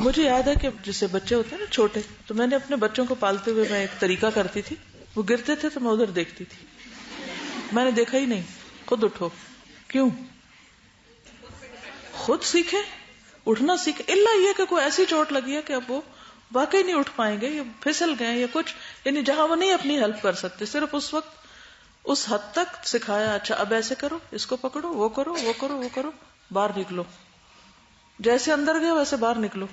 مجھے یاد ہے کہ جیسے بچے ہوتے ہیں نا چھوٹے، تو میں نے اپنے بچوں کو پالتے ہوئے میں ایک طریقہ کرتی تھی، وہ گرتے تھے تو میں ادھر دیکھتی تھی، میں نے دیکھا ہی نہیں، خود اٹھو. کیوں؟ خود سیکھیں، اٹھنا سیکھیں، الا یہ کہ کوئی ایسی چوٹ لگی ہے کہ اب وہ واقعی نہیں اٹھ پائیں گے یا پھسل گئے یا کچھ، یعنی جہاں وہ نہیں اپنی ہیلپ کر سکتے، صرف اس وقت اس حد تک سکھایا، اچھا اب ایسے کرو، اس کو پکڑو، وہ کرو، وہ کرو، وہ کرو، باہر نکلو، جیسے اندر گئے ویسے باہر نکلو،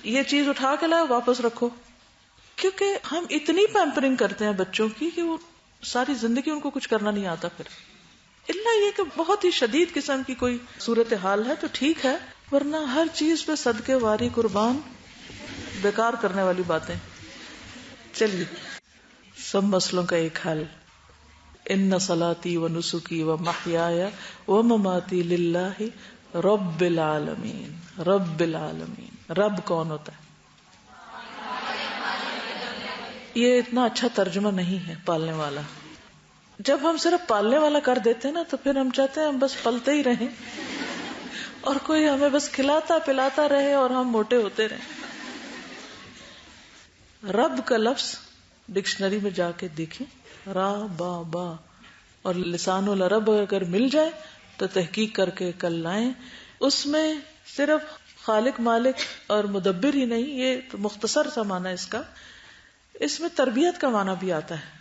یہ چیز اٹھا کے لائے واپس رکھو. کیونکہ ہم اتنی پیمپرنگ کرتے ہیں بچوں کی کہ وہ ساری زندگی ان کو کچھ کرنا نہیں آتا پھر، الا یہ کہ بہت ہی شدید قسم کی کوئی صورت حال ہے تو ٹھیک ہے، ورنہ ہر چیز پہ صدقے واری قربان بیکار کرنے والی باتیں. چلیے سب مسئلوں کا ایک حل، ان صلاتی و نسکی و محیایا و مماتی للہ رب العالمین. رب العالمین، رب کون ہوتا ہے؟ یہ اتنا اچھا ترجمہ نہیں ہے پالنے والا. جب ہم صرف پالنے والا کر دیتے ہیں نا تو پھر ہم چاہتے ہیں ہم بس پلتے ہی رہیں اور کوئی ہمیں بس کھلاتا پلاتا رہے اور ہم موٹے ہوتے رہیں. رب کا لفظ ڈکشنری میں جا کے دیکھیں، را با با، اور لسان العرب اگر مل جائے تو تحقیق کر کے کل لائیں. اس میں صرف خالق مالک اور مدبر ہی نہیں، یہ تو مختصر سا معنی ہے اس کا، اس میں تربیت کا معنی بھی آتا ہے.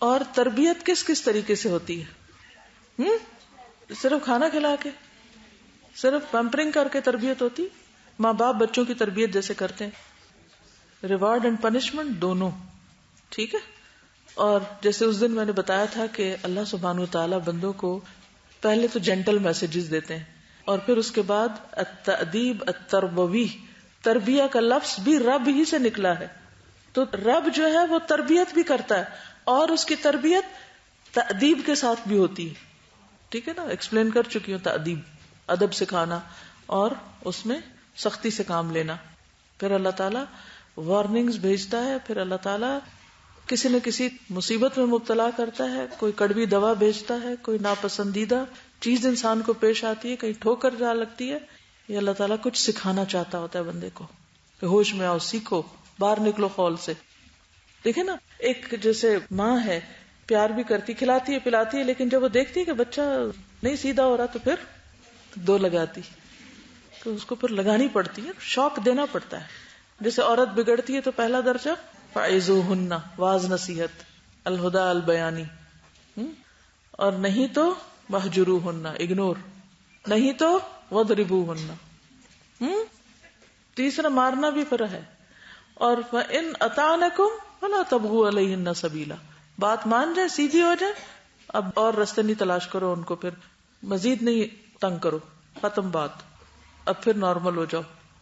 اور تربیت کس کس طریقے سے ہوتی ہے؟ صرف کھانا کھلا کے، صرف پیمپرنگ کر کے تربیت ہوتی؟ ماں باپ بچوں کی تربیت جیسے کرتے ہیں، ریوارڈ اینڈ پنشمنٹ دونوں، ٹھیک ہے. اور جیسے اس دن میں نے بتایا تھا کہ اللہ سبحانہ وتعالی بندوں کو پہلے تو جینٹل میسجز دیتے ہیں اور پھر اس کے بعد التأدیب التربوی، تربیہ کا لفظ بھی رب ہی سے نکلا ہے. تو رب جو ہے وہ تربیت بھی کرتا ہے اور اس کی تربیت تأدیب کے ساتھ بھی ہوتی ہے. ٹھیک ہے نا، ایکسپلین کر چکی ہوں. تأدیب ادب سکھانا اور اس میں سختی سے کام لینا. پھر اللہ تعالیٰ وارننگز بھیجتا ہے، پھر اللہ تعالیٰ کسی نہ کسی مصیبت میں مبتلا کرتا ہے، کوئی کڑوی دوا بھیجتا ہے، کوئی ناپسندیدہ چیز انسان کو پیش آتی ہے، کہیں ٹھوکر جا لگتی ہے. یہ اللہ تعالیٰ کچھ سکھانا چاہتا ہوتا ہے بندے کو کہ ہوش میں آؤ، سیکھو، باہر نکلو خول سے. دیکھیں نا، ایک جیسے ماں ہے، پیار بھی کرتی، کھلاتی ہے پلاتی ہے، لیکن جب وہ دیکھتی ہے کہ بچہ نہیں سیدھا ہو رہا تو پھر دو لگاتی، تو اس کو پھر لگانی پڑتی ہے، شوق دینا پڑتا ہے. جیسے عورت بگڑتی ہے تو پہلا درجہ فعظوہن، واز نصیحت، الہدی البیانی، اور نہیں تو مہجروہن، اگنور، نہیں تو وضربوہن. تیسرا مارنا بھی پھر ہے. اور فَإِنْ أَطَعْنَكُمْ فَلَا تَبْغُوا عَلَيْهِنَّ سَبِيلًا، بات مان جائے، سیدھی ہو جائے، اب اور رستے نہیں تلاش کرو ان کو، پھر مزید نہیں تنگ کرو، ختم بات، اب پھر نارمل ہو جاؤ.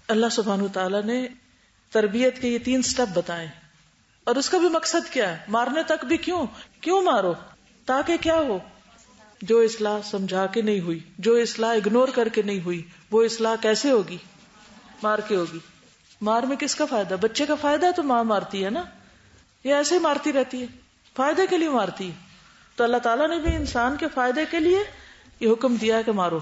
اللہ سبحانہ وتعالیٰ نے تربیت کے یہ 3 سٹیپ بتائے، اور اس کا بھی مقصد کیا ہے؟ مارنے تک بھی کیوں مارو؟ تاکہ کیا ہو؟ جو اصلاح سمجھا کے نہیں ہوئی، جو اصلاح اگنور کر کے نہیں ہوئی، وہ اصلاح کیسے ہوگی؟ مار کے ہوگی. مار میں کس کا فائدہ؟ بچے کا فائدہ ہے تو ماں مارتی ہے نا، یہ ایسے ہی مارتی رہتی ہے، فائدے کے لیے مارتی ہے. تو اللہ تعالیٰ نے بھی انسان کے فائدے کے لیے یہ حکم دیا ہے کہ مارو.